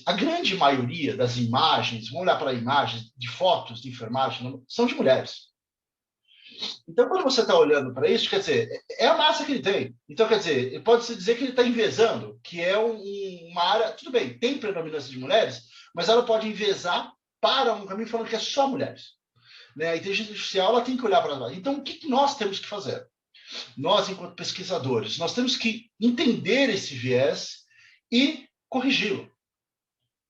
a grande maioria das imagens, vamos olhar para imagens de fotos de enfermagem, são de mulheres. Então, quando você está olhando para isso, quer dizer, é a massa que ele tem. Então, quer dizer, pode-se dizer que ele está envezando, que é uma área, tudo bem, tem predominância de mulheres, mas ela pode envezar para um caminho falando que é só mulheres. Né? A inteligência artificial ela tem que olhar para lá. Então, o que nós temos que fazer? Nós, enquanto pesquisadores, nós temos que entender esse viés e corrigi-lo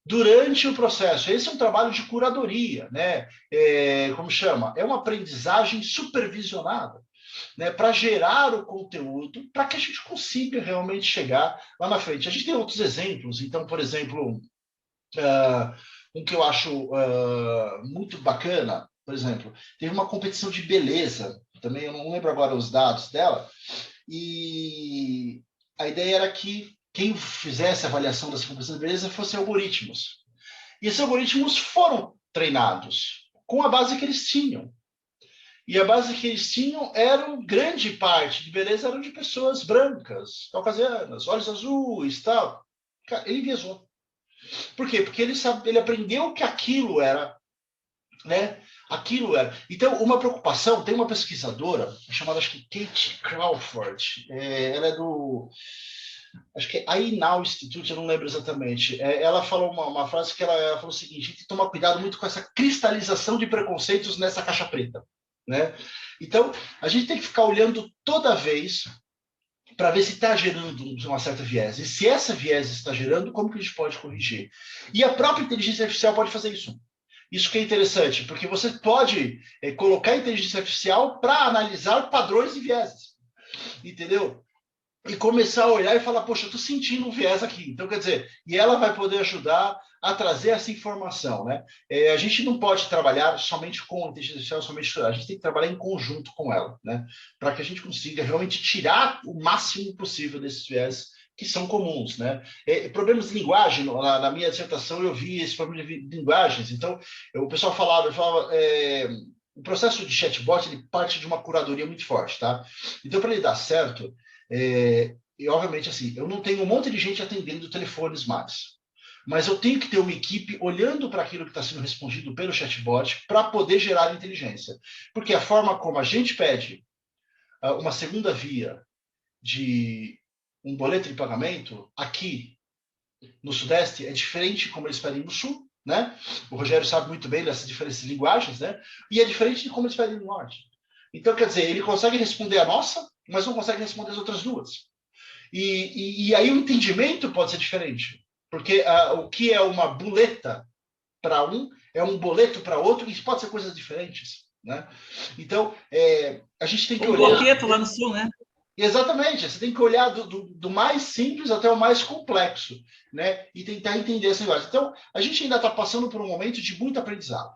durante o processo. Esse é um trabalho de curadoria, né? Como chama? É uma aprendizagem supervisionada, né? Para gerar o conteúdo, para que a gente consiga realmente chegar lá na frente. A gente tem outros exemplos. Então, por exemplo, um que eu acho muito bacana, por exemplo, teve uma competição de beleza, também eu não lembro agora os dados dela, e a ideia era que quem fizesse a avaliação dessa competição de beleza fossem algoritmos. E esses algoritmos foram treinados com a base que eles tinham. E a base que eles tinham era grande parte de beleza eram de pessoas brancas, caucasianas, olhos azuis, tal. Ele enviesou. Por quê? Porque ele aprendeu que aquilo era, né? Aquilo era. Então, uma preocupação, tem uma pesquisadora chamada, acho que Kate Crawford, ela é do, acho que é a Inal Institute, eu não lembro exatamente. Ela falou uma frase que ela falou o seguinte: a gente tem que tomar cuidado muito com essa cristalização de preconceitos nessa caixa preta, né? Então, a gente tem que ficar olhando toda vez para ver se está gerando uma certa viés. E se essa viés está gerando, como que a gente pode corrigir? E a própria inteligência artificial pode fazer isso. Isso que é interessante, porque você pode colocar a inteligência artificial para analisar padrões e vieses. Entendeu? E começar a olhar e falar, poxa, eu estou sentindo um viés aqui. Então, quer dizer, e ela vai poder ajudar a trazer essa informação, né? A gente não pode trabalhar somente com a inteligência artificial, a gente tem que trabalhar em conjunto com ela, né? Para que a gente consiga realmente tirar o máximo possível desses viés que são comuns, né? Problemas de linguagem, na minha dissertação eu vi esse problema de linguagens. Então, o pessoal falava o processo de chatbot ele parte de uma curadoria muito forte, tá? Então, para ele dar certo, e obviamente assim, eu não tenho um monte de gente atendendo telefones mais, mas eu tenho que ter uma equipe olhando para aquilo que está sendo respondido pelo chatbot para poder gerar inteligência. Porque a forma como a gente pede uma segunda via de um boleto de pagamento aqui no Sudeste é diferente como eles pedem no Sul, né? O Rogério sabe muito bem dessas diferentes linguagens, né? E é diferente de como eles pedem no Norte. Então, quer dizer, ele consegue responder a nossa, mas não consegue responder as outras duas. E aí o entendimento pode ser diferente. Porque o que é uma boleta para um é um boleto para outro, e pode ser coisas diferentes. Né? Então, a gente tem que olhar... boleto lá no Sul, né? Exatamente, você tem que olhar do mais simples até o mais complexo, né? E tentar entender essa linguagem. Então, a gente ainda está passando por um momento de muito aprendizado.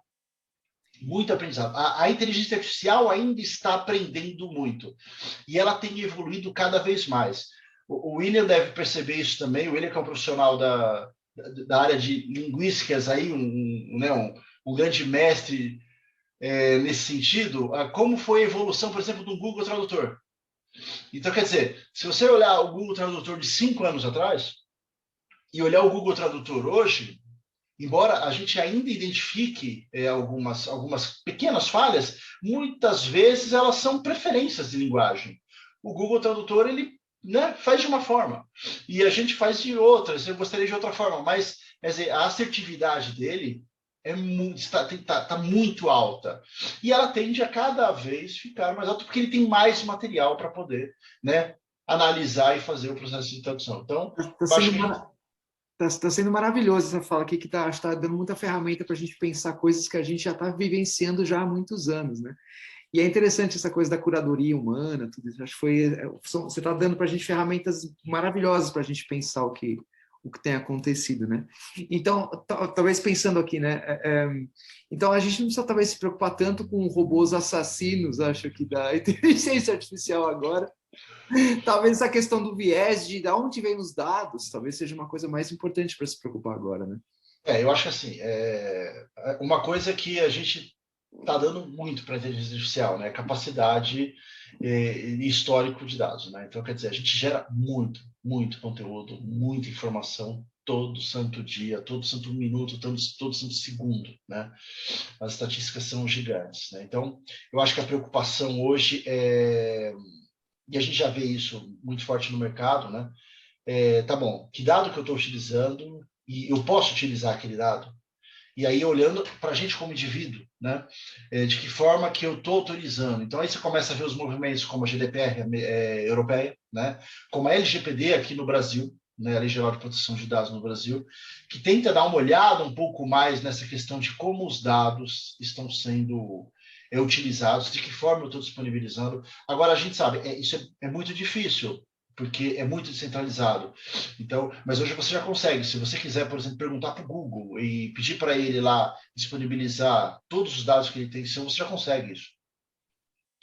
Muito aprendizado. A inteligência artificial ainda está aprendendo muito. E ela tem evoluído cada vez mais. O William deve perceber isso também. O William, que é um profissional da área de linguísticas, aí, um grande mestre nesse sentido. Como foi a evolução, por exemplo, do Google Tradutor. Então, quer dizer, se você olhar o Google Tradutor de 5 anos atrás e olhar o Google Tradutor hoje, embora a gente ainda identifique algumas pequenas falhas, muitas vezes elas são preferências de linguagem. O Google Tradutor, ele faz de uma forma, e a gente faz de outra, eu gostaria de outra forma, mas quer dizer, a assertividade dele está muito alta. E ela tende a cada vez ficar mais alta, porque ele tem mais material para poder analisar e fazer o processo de tradução. Então, Está sendo maravilhoso essa fala aqui, que está dando muita ferramenta para a gente pensar coisas que a gente já está vivenciando já há muitos anos, né? E é interessante essa coisa da curadoria humana, tudo isso. Acho que você está dando para a gente ferramentas maravilhosas para a gente pensar o que tem acontecido, né? Então, talvez pensando aqui, né? Então, a gente não precisa talvez se preocupar tanto com robôs assassinos, acho que da inteligência artificial agora. Talvez essa questão do viés de onde vem os dados, talvez seja uma coisa mais importante para se preocupar agora, né? Eu acho que assim, uma coisa que a gente está dando muito para a inteligência artificial, né? Capacidade e histórico de dados, né? Então, quer dizer, a gente gera muito conteúdo, muita informação todo santo dia, todo santo minuto, todo santo segundo, né? As estatísticas são gigantes, né? Então, eu acho que a preocupação hoje é, e a gente já vê isso muito forte no mercado, né? Tá bom, que dado que eu estou utilizando e eu posso utilizar aquele dado? E aí olhando para a gente como indivíduo, né? De que forma que eu estou autorizando. Então aí você começa a ver os movimentos como a GDPR europeia, né? Como a LGPD aqui no Brasil, né? A Lei Geral de Proteção de Dados no Brasil, que tenta dar uma olhada um pouco mais nessa questão de como os dados estão sendo utilizados, de que forma eu estou disponibilizando. Agora a gente sabe, isso é muito difícil, porque é muito descentralizado. Então, mas hoje você já consegue, se você quiser, por exemplo, perguntar para o Google e pedir para ele lá disponibilizar todos os dados que ele tem, você já consegue isso.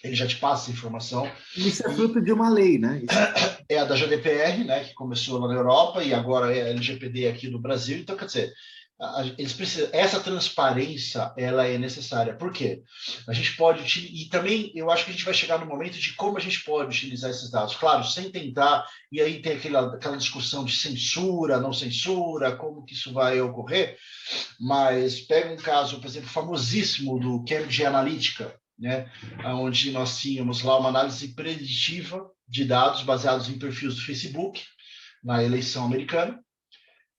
Ele já te passa essa informação. Isso é E fruto de uma lei, né? Isso é a da GDPR, né, que começou lá na Europa e agora é a LGPD aqui no Brasil. Então, quer dizer, eles precisam, essa transparência ela é necessária. Por quê? A gente pode e também eu acho que a gente vai chegar no momento de como a gente pode utilizar esses dados, claro, sem tentar, e aí tem aquela discussão de censura, não censura, como que isso vai ocorrer, mas pega um caso, por exemplo, famosíssimo do Cambridge Analytica, né, onde nós tínhamos lá uma análise preditiva de dados baseados em perfis do Facebook na eleição americana,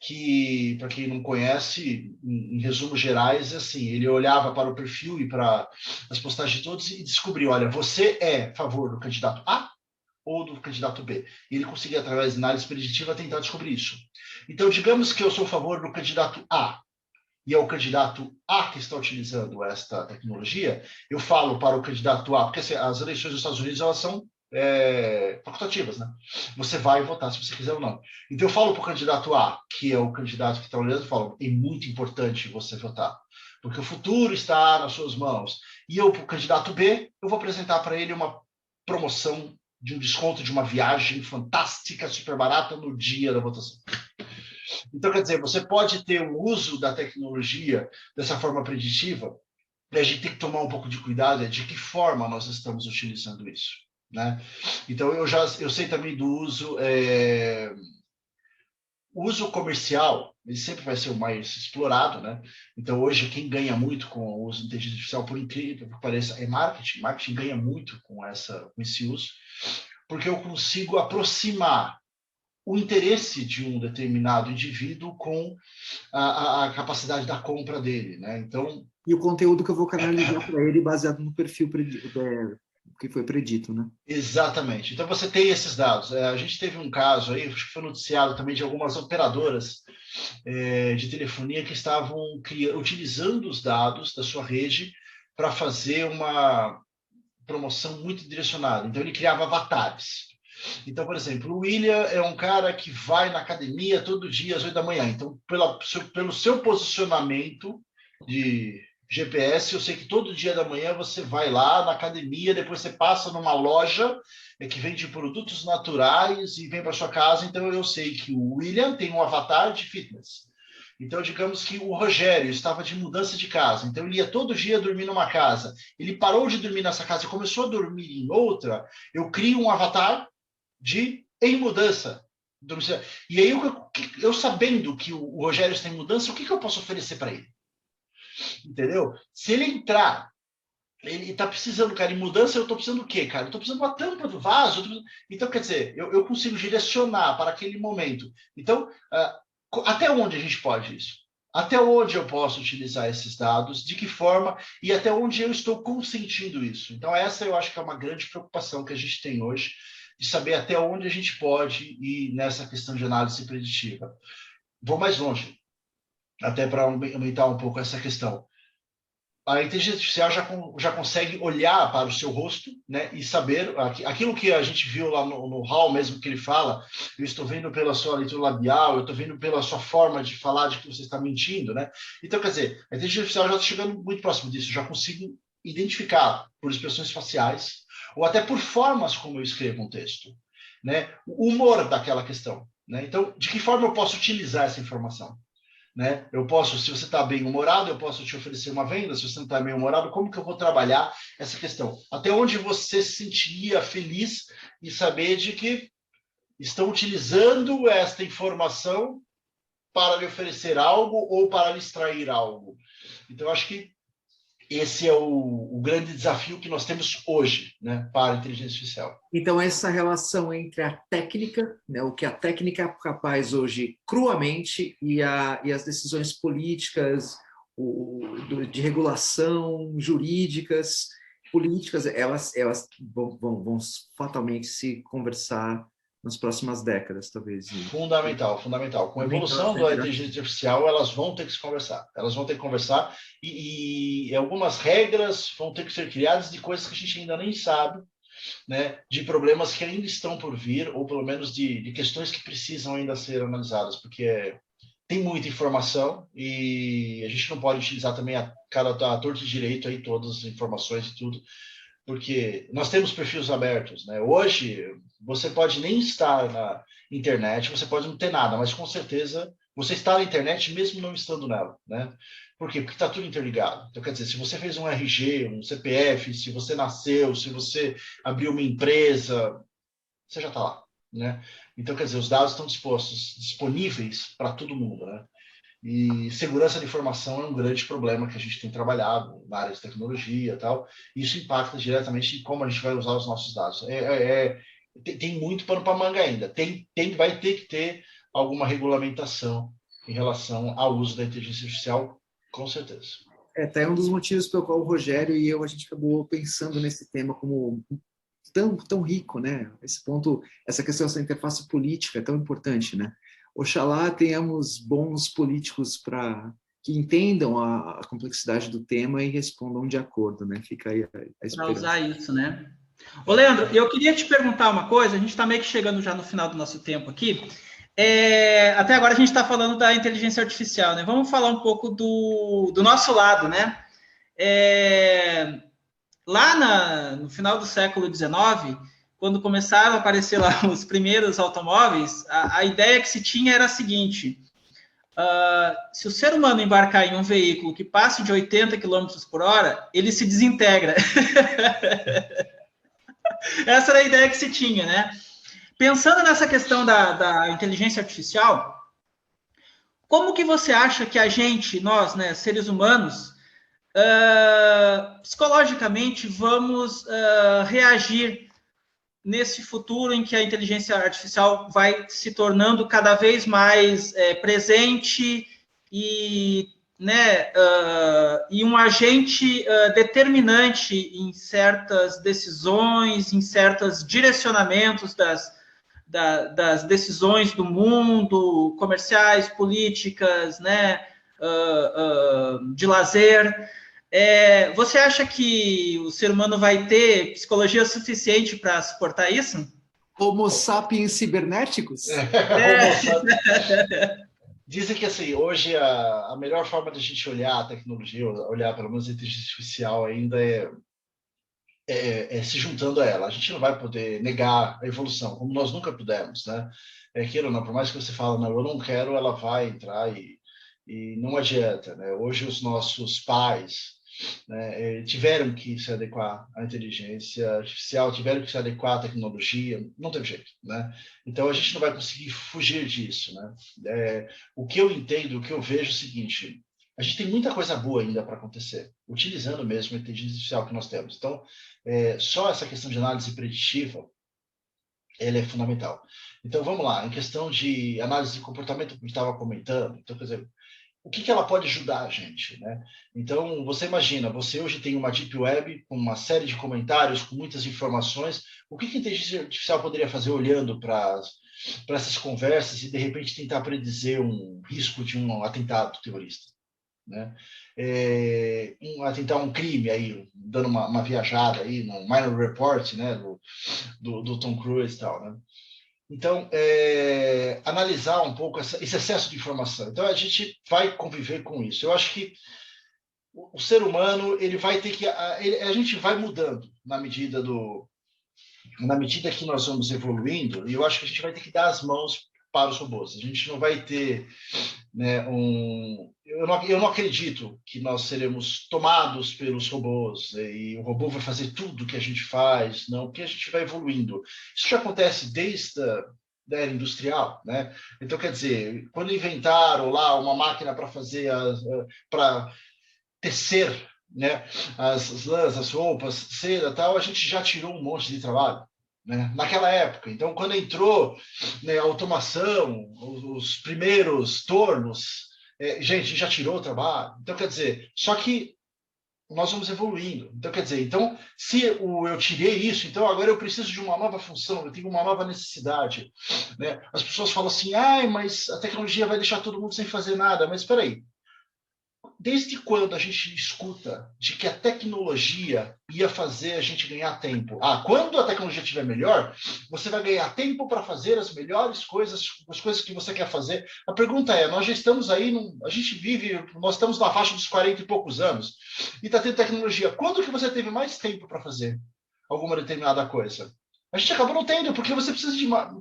que, para quem não conhece, em resumos gerais, assim, ele olhava para o perfil e para as postagens de todos e descobriu, olha, você é a favor do candidato A ou do candidato B? E ele conseguia, através de análise preditiva, tentar descobrir isso. Então, digamos que eu sou a favor do candidato A, e é o candidato A que está utilizando esta tecnologia, eu falo para o candidato A, porque assim, as eleições dos Estados Unidos elas são facultativas, né? Você vai votar se você quiser ou não. Então eu falo para o candidato A, que é o candidato que está olhando, eu falo, é muito importante você votar, porque o futuro está nas suas mãos. E eu, para o candidato B, eu vou apresentar para ele uma promoção de um desconto de uma viagem fantástica, super barata no dia da votação. Então, quer dizer, você pode ter o uso da tecnologia dessa forma preditiva, e a gente tem que tomar um pouco de cuidado de que forma nós estamos utilizando isso, né? Então, eu sei também do uso comercial, ele sempre vai ser o mais explorado, né? Então, hoje, quem ganha muito com o uso de inteligência artificial, por incrível que pareça, é marketing. Marketing ganha muito com esse uso, porque eu consigo aproximar o interesse de um determinado indivíduo com a capacidade da compra dele, né? Então, e o conteúdo que eu vou canalizar para ele baseado no perfil que foi predito, né? exatamente. Então você tem esses dados. A gente teve um caso aí, acho que foi noticiado também de algumas operadoras de telefonia que estavam utilizando os dados da sua rede para fazer uma promoção muito direcionada. Então ele criava avatares. Então, por exemplo, o William é um cara que vai na academia todo dia às 8 da manhã. Então, pelo seu posicionamento de GPS, eu sei que todo dia da manhã você vai lá na academia, depois você passa numa loja que vende produtos naturais e vem para sua casa. Então, eu sei que o William tem um avatar de fitness. Então, digamos que o Rogério estava de mudança de casa. Então, ele ia todo dia dormir numa casa. Ele parou de dormir nessa casa e começou a dormir em outra. Eu crio um avatar em mudança. E aí, eu sabendo que o Rogério está em mudança, o que eu posso oferecer para ele? Entendeu? Se ele entrar, ele está precisando, cara, em mudança, eu estou precisando do quê, cara? Eu estou precisando de uma tampa do vaso. Então, quer dizer, eu consigo direcionar para aquele momento. Então, até onde a gente pode isso? Até onde eu posso utilizar esses dados? De que forma? E até onde eu estou consentindo isso? Então, essa eu acho que é uma grande preocupação que a gente tem hoje, de saber até onde a gente pode ir nessa questão de análise preditiva. Vou mais longe, até para aumentar um pouco essa questão. A inteligência artificial já consegue olhar para o seu rosto, né, e saber aquilo que a gente viu lá no Hall mesmo que ele fala, eu estou vendo pela sua leitura labial, eu estou vendo pela sua forma de falar de que você está mentindo, né? Então, quer dizer, a inteligência artificial já está chegando muito próximo disso, já consigo identificar por expressões faciais ou até por formas como eu escrevo um texto, né? O humor daquela questão, né? Então, de que forma eu posso utilizar essa informação? né? Eu posso, se você está bem-humorado, eu posso te oferecer uma venda. Se você não está bem-humorado, como que eu vou trabalhar essa questão? Até onde você se sentiria feliz em saber de que estão utilizando esta informação para lhe oferecer algo ou para lhe extrair algo? Então, eu acho que esse é o grande desafio que nós temos hoje, né, para a inteligência artificial. Então, essa relação entre a técnica, né, o que a técnica é capaz hoje cruamente, e as decisões políticas, de regulação, jurídicas, políticas, elas vão fatalmente se conversar nas próximas décadas, talvez. Fundamental, fundamental. Com a Fundamental evolução essa da interação. inteligência artificial, elas vão ter que se conversar. Elas vão ter que conversar e algumas regras vão ter que ser criadas de coisas que a gente ainda nem sabe, né? De problemas que ainda estão por vir, ou pelo menos de questões que precisam ainda ser analisadas, porque tem muita informação e a gente não pode utilizar também a torta de direito aí todas as informações e tudo, porque nós temos perfis abertos, né? Hoje, você pode nem estar na internet, você pode não ter nada, mas com certeza você está na internet mesmo não estando nela, né? Por quê? Porque está tudo interligado. Então, quer dizer, se você fez um RG, um CPF, se você nasceu, se você abriu uma empresa, você já está lá, né? Então, quer dizer, os dados estão disponíveis para todo mundo, né? E segurança de informação é um grande problema que a gente tem trabalhado na área de tecnologia e tal. E isso impacta diretamente em como a gente vai usar os nossos dados. Tem muito pano para manga ainda. Vai ter que ter alguma regulamentação em relação ao uso da inteligência artificial, com certeza. Tá aí um dos motivos pelo qual o Rogério e eu, a gente acabou pensando nesse tema como tão rico, né? Esse ponto, essa questão dessa interface política é tão importante, né? Oxalá tenhamos bons políticos que entendam a complexidade do tema e respondam de acordo, né? Fica aí a esperança. Para usar isso, né? Ô, Leandro, eu queria te perguntar uma coisa, a gente está meio que chegando já no final do nosso tempo aqui. Até agora a gente está falando da inteligência artificial, né? Vamos falar um pouco do nosso lado, né? Lá no final do século XIX, quando começaram a aparecer lá os primeiros automóveis, a ideia que se tinha era a seguinte: se o ser humano embarcar em um veículo que passe de 80 km por hora, ele se desintegra. Essa era a ideia que se tinha, né? Pensando nessa questão da inteligência artificial, como que você acha que a gente, nós, né, seres humanos, psicologicamente vamos reagir nesse futuro em que a inteligência artificial vai se tornando cada vez mais presente e, né, e um agente determinante em certas decisões, em certos direcionamentos das decisões do mundo, comerciais, políticas, né, de lazer. Você acha que o ser humano vai ter psicologia suficiente para suportar isso? Homo sapiens cibernéticos? Dizem que assim, hoje a melhor forma de a gente olhar a tecnologia, olhar pelo menos a inteligência artificial ainda se juntando a ela. A gente não vai poder negar a evolução, como nós nunca pudemos, né? Queira ou não, por mais que você fale, não, eu não quero, ela vai entrar e não adianta, né? Hoje os nossos pais, né, tiveram que se adequar à inteligência artificial, tiveram que se adequar à tecnologia, não teve jeito, né? Então a gente não vai conseguir fugir disso, né? O que eu entendo, o que eu vejo é o seguinte: a gente tem muita coisa boa ainda para acontecer, utilizando mesmo a inteligência artificial que nós temos. Então, só essa questão de análise preditiva, ela é fundamental. Então, vamos lá, em questão de análise de comportamento, que a gente estava comentando, então, quer dizer, o que ela pode ajudar a gente, né? Então, você imagina, você hoje tem uma Deep Web com uma série de comentários, com muitas informações, o que a inteligência artificial poderia fazer olhando para essas conversas e, de repente, tentar predizer um risco de um atentado terrorista, né? Tentar um crime aí, dando uma viajada aí no Minor Report, né, do Tom Cruise e tal, né? Então, analisar um pouco esse excesso de informação. Então, a gente vai conviver com isso. Eu acho que o ser humano, ele vai ter que... a gente vai mudando na medida que nós vamos evoluindo, e eu acho que a gente vai ter que dar as mãos para os robôs. A gente não vai ter, né, eu não acredito que nós seremos tomados pelos robôs, né, e o robô vai fazer tudo que a gente faz, não, porque a gente vai evoluindo. Isso já acontece desde da era industrial, né? Então, quer dizer, quando inventaram lá uma máquina para fazer para tecer, né, as lãs, as roupas, seda, tal, a gente já tirou um monte de trabalho, né, naquela época. Então, quando entrou, né, a automação, os primeiros tornos, gente, já tirou o trabalho. Então, quer dizer, só que nós vamos evoluindo. Então, quer dizer, então, se eu tirei isso, então agora eu preciso de uma nova função, eu tenho uma nova necessidade, né? As pessoas falam assim, mas a tecnologia vai deixar todo mundo sem fazer nada. Mas espera aí, desde quando a gente escuta de que a tecnologia ia fazer a gente ganhar tempo? Quando a tecnologia estiver melhor, você vai ganhar tempo para fazer as melhores coisas, as coisas que você quer fazer. A pergunta é, nós já estamos aí, a gente vive, nós estamos na faixa dos 40 e poucos anos, e está tendo tecnologia. Quando que você teve mais tempo para fazer alguma determinada coisa? A gente acabou não tendo, porque você precisa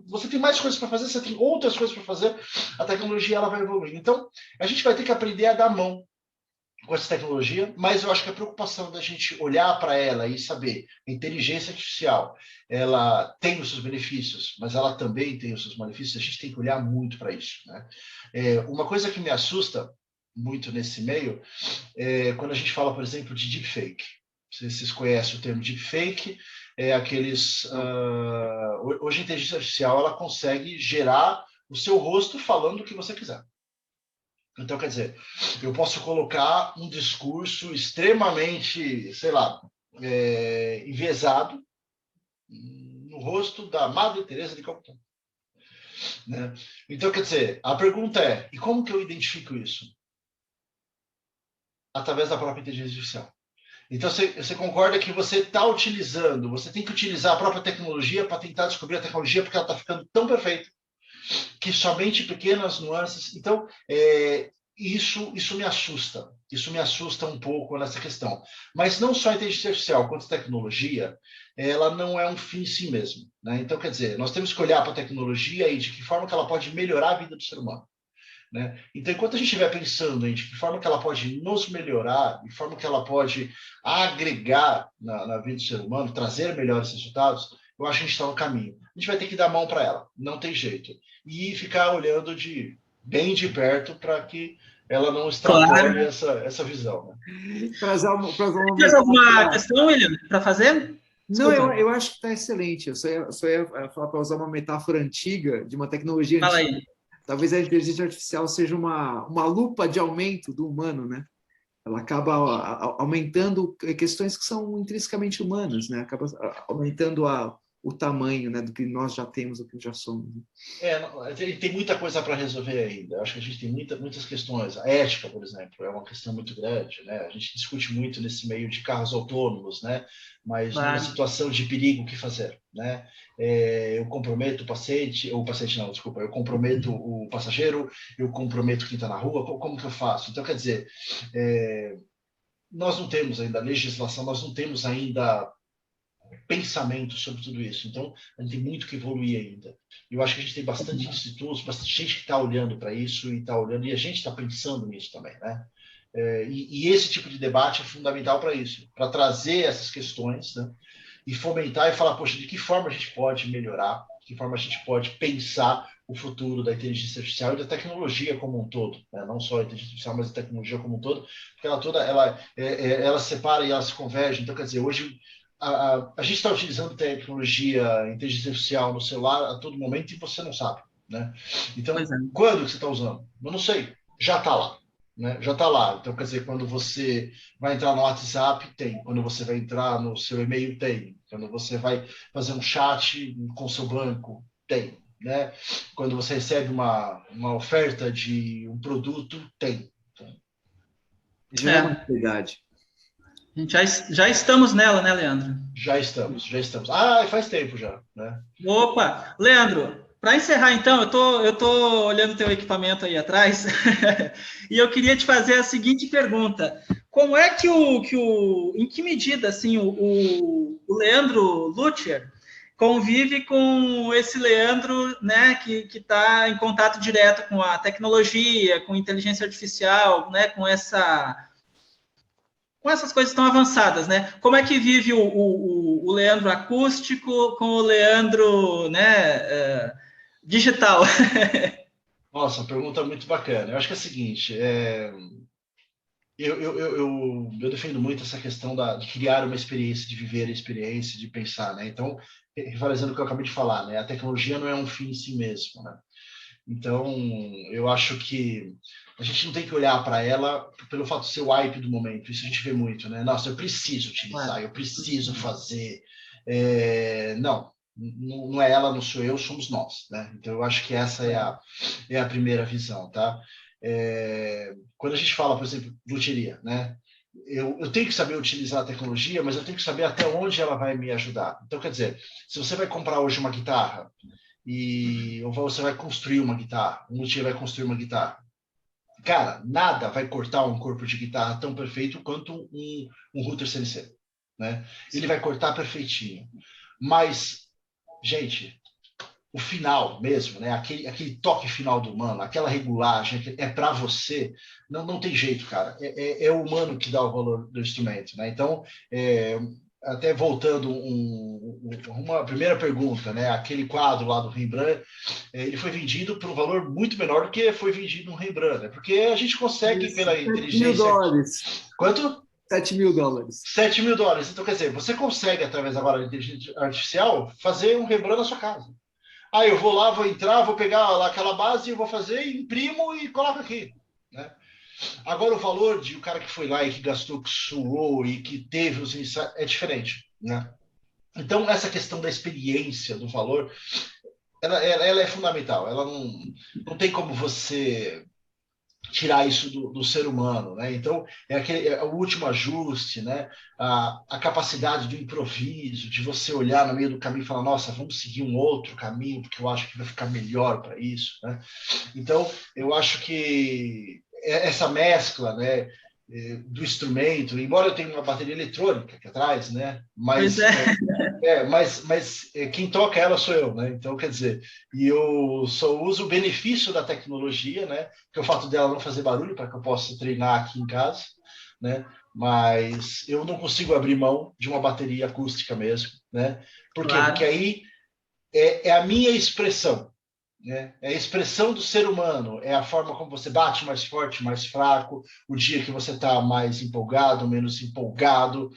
você tem mais coisas para fazer, você tem outras coisas para fazer, a tecnologia ela vai evoluir. Então, a gente vai ter que aprender a dar mão com essa tecnologia, mas eu acho que a preocupação da gente olhar para ela e saber, a inteligência artificial, ela tem os seus benefícios, mas ela também tem os seus malefícios, a gente tem que olhar muito para isso, né? Uma coisa que me assusta muito nesse meio é quando a gente fala, por exemplo, de deepfake. Vocês conhecem o termo deepfake? Hoje a inteligência artificial ela consegue gerar o seu rosto falando o que você quiser. Então, quer dizer, eu posso colocar um discurso extremamente, sei lá, enviesado no rosto da Madre Teresa de Calcutá, né? Então, quer dizer, a pergunta é, e como que eu identifico isso? Através da própria inteligência artificial. Então, você concorda que você está utilizando, você tem que utilizar a própria tecnologia para tentar descobrir a tecnologia, porque ela está ficando tão perfeita que somente pequenas nuances. Então, isso me assusta. Isso me assusta um pouco nessa questão. Mas não só a inteligência artificial, quanto a tecnologia, ela não é um fim em si mesmo, né? Então, quer dizer, nós temos que olhar para a tecnologia e de que forma que ela pode melhorar a vida do ser humano, né? Então, enquanto a gente estiver pensando em de que forma que ela pode nos melhorar, de forma que ela pode agregar na vida do ser humano, trazer melhores resultados, eu acho que a gente está no caminho. A gente vai ter que dar a mão para ela, não tem jeito. E ficar olhando bem de perto para que ela não extrapole essa visão, né? Mais alguma questão, William, para fazer? Não, eu acho que está excelente. Eu só ia falar para usar uma metáfora antiga, de uma tecnologia Fala antiga. Aí. Talvez a inteligência artificial seja uma lupa de aumento do humano, né? Ela acaba aumentando questões que são intrinsecamente humanas, né? Acaba aumentando o tamanho, né, do que nós já temos, do que já somos. Tem muita coisa para resolver ainda. Acho que a gente tem muitas questões. A ética, por exemplo, é uma questão muito grande, né? A gente discute muito nesse meio de carros autônomos, né? Mas numa situação de perigo, o que fazer, né? Eu comprometo eu comprometo o passageiro, eu comprometo quem está na rua, como que eu faço? Então, quer dizer, nós não temos ainda legislação, nós não temos ainda pensamento sobre tudo isso. Então, a gente tem muito que evoluir ainda. Eu acho que a gente tem bastante institutos, bastante gente que está olhando para isso e está olhando, e a gente está pensando nisso também, né? E esse tipo de debate é fundamental para isso, para trazer essas questões, né? E fomentar e falar, poxa, de que forma a gente pode melhorar, de que forma a gente pode pensar o futuro da inteligência artificial e da tecnologia como um todo, né? Não só a inteligência artificial, mas a tecnologia como um todo, porque ela separa e ela se converge. Então, quer dizer, hoje a gente está utilizando tecnologia, inteligência artificial no celular a todo momento e você não sabe, né? Então, quando que você está usando? Eu não sei, já está lá, né? Já está lá. Então, quer dizer, quando você vai entrar no WhatsApp, tem. Quando você vai entrar no seu e-mail, tem. Quando você vai fazer um chat com o seu banco, tem, né? Quando você recebe uma oferta de um produto, tem. Já é uma realidade. A gente já estamos nela, né, Leandro? Já estamos. Faz tempo já, né? Opa! Leandro, para encerrar então, eu tô olhando o teu equipamento aí atrás e eu queria te fazer a seguinte pergunta. Como é que em que medida, assim, o Leandro Lutcher, convive com esse Leandro, né, que está em contato direto com a tecnologia, com inteligência artificial, né, com essas coisas tão avançadas, né? Como é que vive o Leandro acústico com o Leandro, né, digital? Nossa, pergunta muito bacana. Eu acho que é o seguinte, eu defendo muito essa questão de criar uma experiência, de viver a experiência, de pensar, né? Então, rivalizando o que eu acabei de falar, né? A tecnologia não é um fim em si mesmo, né? Então, eu acho que a gente não tem que olhar para ela pelo fato de ser o hype do momento. Isso a gente vê muito, né? Nossa, eu preciso utilizar, eu preciso fazer. Não, não é ela, não sou eu, somos nós, né? Então, eu acho que essa é a primeira visão, tá? Quando a gente fala, por exemplo, loteria, né? Eu tenho que saber utilizar a tecnologia, mas eu tenho que saber até onde ela vai me ajudar. Então, quer dizer, se você vai comprar hoje uma guitarra, ou você vai construir uma guitarra, um luthier vai construir uma guitarra. Cara, nada vai cortar um corpo de guitarra tão perfeito quanto um router CNC, né? Ele vai cortar perfeitinho. Mas, gente, o final mesmo, né? Aquele toque final do humano, aquela regulagem, é para você, não tem jeito, cara. É o humano que dá o valor do instrumento, né? Então, até voltando uma primeira pergunta, né? Aquele quadro lá do Rembrandt, ele foi vendido por um valor muito menor do que foi vendido no Rembrandt, né? Porque a gente consegue pela inteligência... $7.000. Quanto? $7.000. $7.000. Então, quer dizer, você consegue, através agora da inteligência artificial, fazer um Rembrandt na sua casa. Eu vou lá, vou entrar, vou pegar lá aquela base, vou fazer, imprimo e coloco aqui, né? Agora, o valor de o cara que foi lá e que gastou, que suou e que teve os ensaios é diferente, né? Então, essa questão da experiência, do valor, ela é fundamental. Ela não tem como você tirar isso do ser humano, né? Então, é o último ajuste, né? A capacidade do improviso, de você olhar no meio do caminho e falar, nossa, vamos seguir um outro caminho, porque eu acho que vai ficar melhor para isso, né? Então, eu acho que essa mescla, né, do instrumento, embora eu tenha uma bateria eletrônica aqui atrás, né? Mas mas quem toca ela sou eu, né? Então, quer dizer, e eu só uso o benefício da tecnologia, né? Que é o fato dela não fazer barulho para que eu possa treinar aqui em casa, né? Mas eu não consigo abrir mão de uma bateria acústica mesmo, né? Por quê? Claro. Porque aí é a minha expressão, né? É a expressão do ser humano, é a forma como você bate mais forte, mais fraco, o dia que você está mais empolgado, menos empolgado,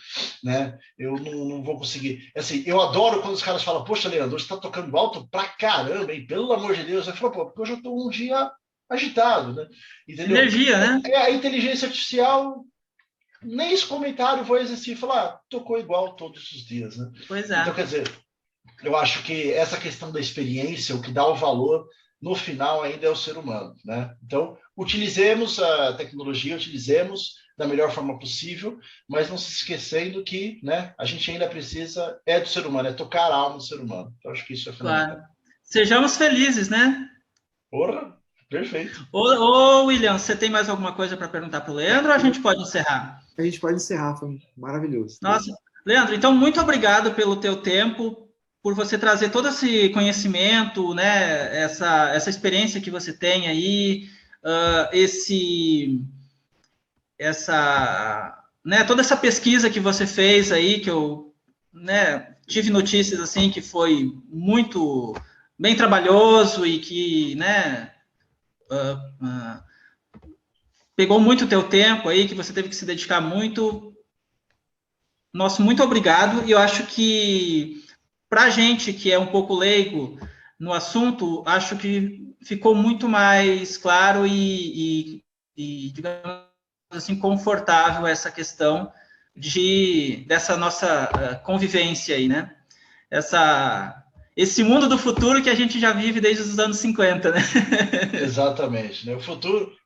né? Eu não vou conseguir. Assim, eu adoro quando os caras falam, poxa, Leandro, você está tocando alto pra caramba, hein? Pelo amor de Deus. Eu falo, pô, porque hoje eu estou um dia agitado, né? Entendeu? Energia, né? A inteligência artificial, nem esse comentário vou existir e falar, tocou igual todos os dias, né? Pois é. Então, quer dizer, eu acho que essa questão da experiência, o que dá o valor, no final ainda é o ser humano, né? Então, utilizemos a tecnologia, utilizemos da melhor forma possível, mas não se esquecendo que, né, a gente ainda precisa, do ser humano, é tocar a alma do ser humano. Então, acho que isso é fundamental. Claro. Sejamos felizes, né? Porra, perfeito. Ô, William, você tem mais alguma coisa para perguntar para o Leandro ou a gente pode encerrar? A gente pode encerrar, foi maravilhoso. Nossa, Leandro, então muito obrigado pelo teu tempo, por você trazer todo esse conhecimento, né, essa experiência que você tem aí, né, toda essa pesquisa que você fez aí, que eu, né, tive notícias assim que foi muito bem trabalhoso e que, né, pegou muito o teu tempo aí, que você teve que se dedicar muito. Nosso muito obrigado, e eu acho que para a gente que é um pouco leigo no assunto, acho que ficou muito mais claro e digamos assim, confortável essa questão dessa nossa convivência aí, né? Esse mundo do futuro que a gente já vive desde os anos 50, né? Exatamente, né? O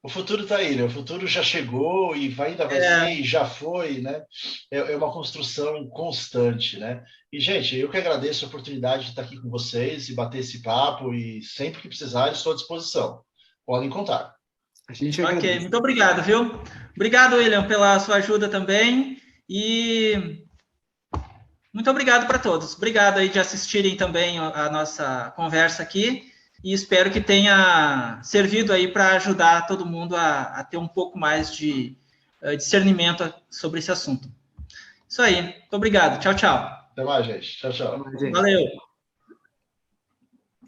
futuro está aí, né? O futuro já chegou e ainda vai ser e já foi, né? É uma construção constante, né? E, gente, eu que agradeço a oportunidade de estar aqui com vocês e bater esse papo e sempre que precisarem, estou à disposição. Podem contar. A gente agradece. Ok, muito obrigado, viu? Obrigado, William, pela sua ajuda também e Muito obrigado para todos. Obrigado aí de assistirem também a nossa conversa aqui e espero que tenha servido aí para ajudar todo mundo a ter um pouco mais de discernimento sobre esse assunto. Isso aí. Muito obrigado. Tchau, tchau. Até mais, gente. Tchau, tchau. Até mais, gente. Valeu.